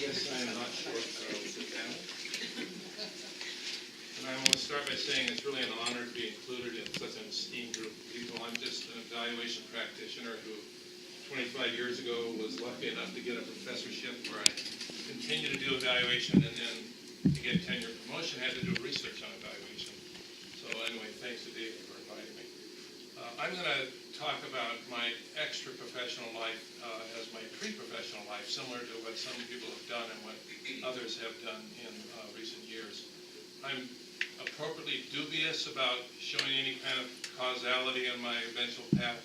guess I am not short, so I will sit down. And I want to start by saying it's really an honor to be included in such an esteemed group of people. I'm just an evaluation practitioner who 25 years ago was lucky enough to get a professorship where I continue to do evaluation, and then to get tenure promotion, I had to do research on evaluation. So anyway, thanks to David for inviting me. I'm going to talk about my extra professional life as my pre-professional life, similar to what some people have done and what others have done in recent years. I'm appropriately dubious about showing any kind of causality in my eventual path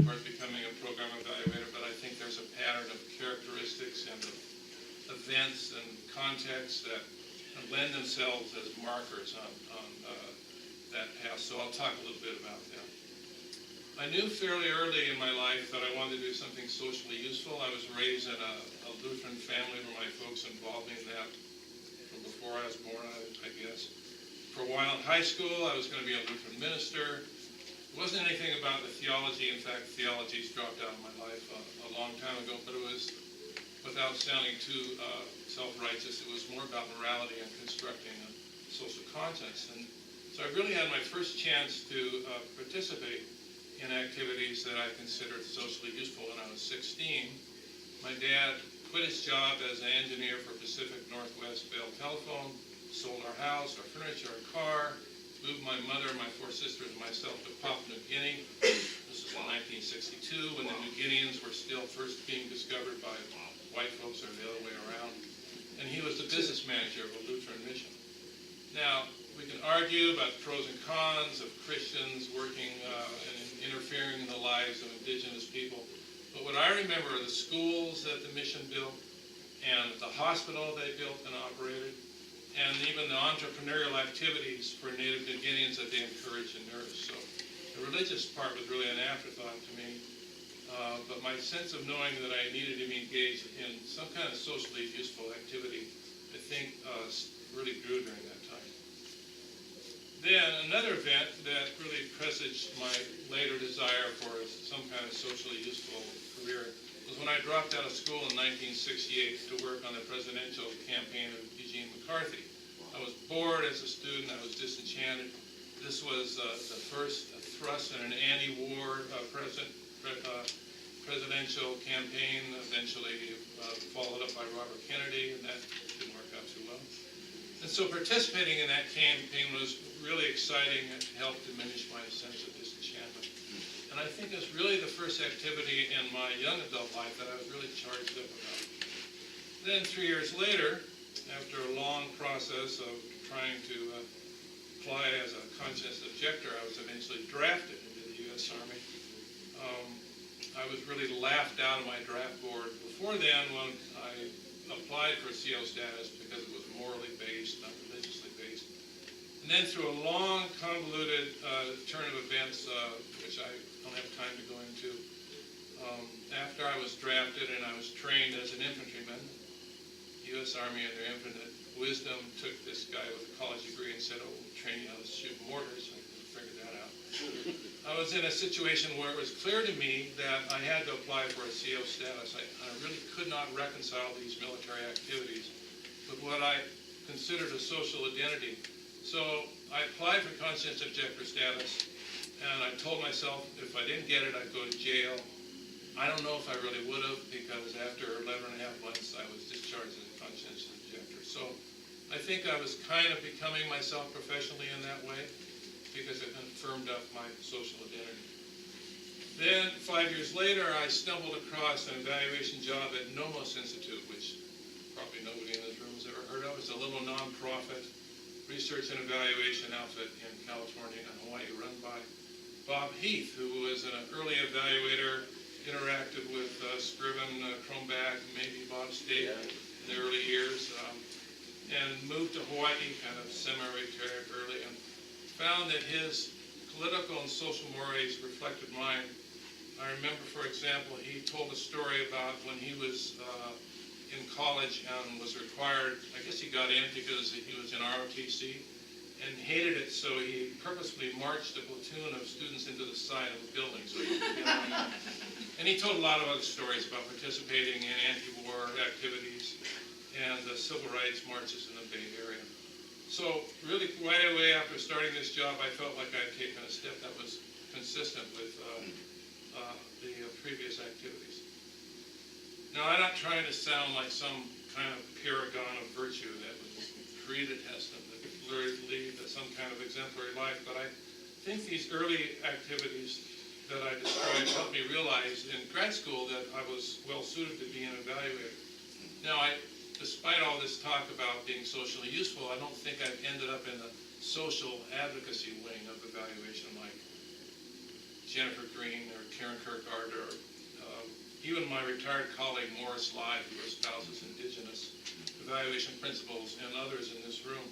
towards becoming a program evaluator, but I think there's a pattern of characteristics and of events and contexts that lend themselves as markers on that path, so I'll talk a little bit about them. I knew fairly early in my life that I wanted to do something socially useful. I was raised in a Lutheran family where my folks involved me in that from before I was born, I guess. For a while in high school, I was going to be a Lutheran minister. It wasn't anything about the theology. In fact, theology's dropped out of my life a long time ago, but it was, without sounding too self-righteous, it was more about morality and constructing a social conscience. And so I really had my first chance to participate in activities that I considered socially useful when I was 16. My dad quit his job as an engineer for Pacific Northwest Bell Telephone, sold our house, our furniture, our car, moved my mother, my four sisters, and myself to Papua New Guinea. This was in 1962 when the New Guineans were still first being discovered by white folks, or the other way around. And he was the business manager of a Lutheran mission. Now, we can argue about pros and cons of Christians working and interfering in the lives of indigenous people. But what I remember are the schools that the mission built, and the hospital they built and operated, and even the entrepreneurial activities for Native New Guineans that they encouraged and nourished. So the religious part was really an afterthought to me. But my sense of knowing that I needed to be engaged in some kind of socially useful activity, I think, really grew during that time. Then another event that really presaged my later desire for some kind of socially useful career was when I dropped out of school in 1968 to work on the presidential campaign of Eugene McCarthy. I was bored as a student. I was disenchanted. This was the first thrust in an anti-war presidential campaign, eventually followed up by Robert Kennedy, and that didn't work out too well. And so participating in that campaign was really exciting and helped diminish my sense of disenchantment. And I think it was really the first activity in my young adult life that I was really charged up about. Then 3 years later, after a long process of trying to apply as a conscientious objector, I was eventually drafted into the U.S. Army. I was really laughed out of my draft board before then when I applied for CO status because it was morally based, not religiously based. And then through a long, convoluted turn of events, which I don't have time to go into, after I was drafted and I was trained as an infantryman, the U.S. Army in their infinite wisdom took this guy with a college degree and said, oh, we'll train you how to shoot mortars. I figured that out. I was in a situation where it was clear to me that I had to apply for a CO status. I really could not reconcile these military activities with what I considered a social identity. So I applied for conscientious objector status, and I told myself if I didn't get it, I'd go to jail. I don't know if I really would have, because after 11 and a half months, I was discharged as a conscientious objector. So I think I was kind of becoming myself professionally in that way, because it confirmed up my social identity. Then 5 years later, I stumbled across an evaluation job at Nomos Institute, which probably nobody in this room has ever heard of. It's a little nonprofit research and evaluation outfit in California and Hawaii run by Bob Heath, who was an early evaluator, interacted with Scriven, Kronbach, maybe Bob State in the early years, and moved to Hawaii, kind of semi-retired early, and found that his political and social mores reflected mine. I remember, for example, he told a story about when he was in college and was required, I guess he got in because he was in ROTC, and hated it, so he purposely marched a platoon of students into the side of the building so he could get on. And he told a lot of other stories about participating in anti-war activities. and the civil rights marches in the Bay Area. So really, right away after starting this job, I felt like I'd taken a step that was consistent with the previous activities. Now, I'm not trying to sound like some kind of paragon of virtue that was predestined to lead some kind of exemplary life, but I think these early activities that I described helped me realize in grad school that I was well suited to be an evaluator. Now, despite all this talk about being socially useful, I don't think I've ended up in the social advocacy wing of evaluation like Jennifer Green or Karen Kirkgard or even my retired colleague Morris Lai, who espouses indigenous evaluation principles, and others in this room.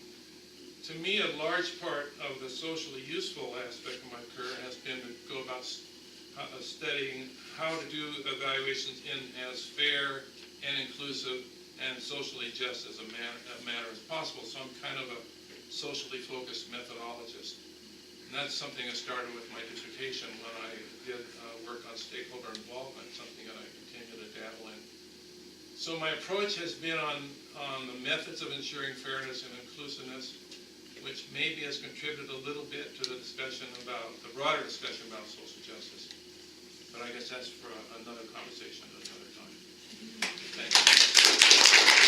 To me, a large part of the socially useful aspect of my career has been to go about studying how to do evaluations in as fair and inclusive and socially just as a manner as possible. So I'm kind of a socially focused methodologist. And that's something that started with my dissertation when I did work on stakeholder involvement, something that I continue to dabble in. So my approach has been on the methods of ensuring fairness and inclusiveness, which maybe has contributed a little bit to the discussion about, the broader discussion about social justice. But I guess that's for another conversation at another time. Thank you.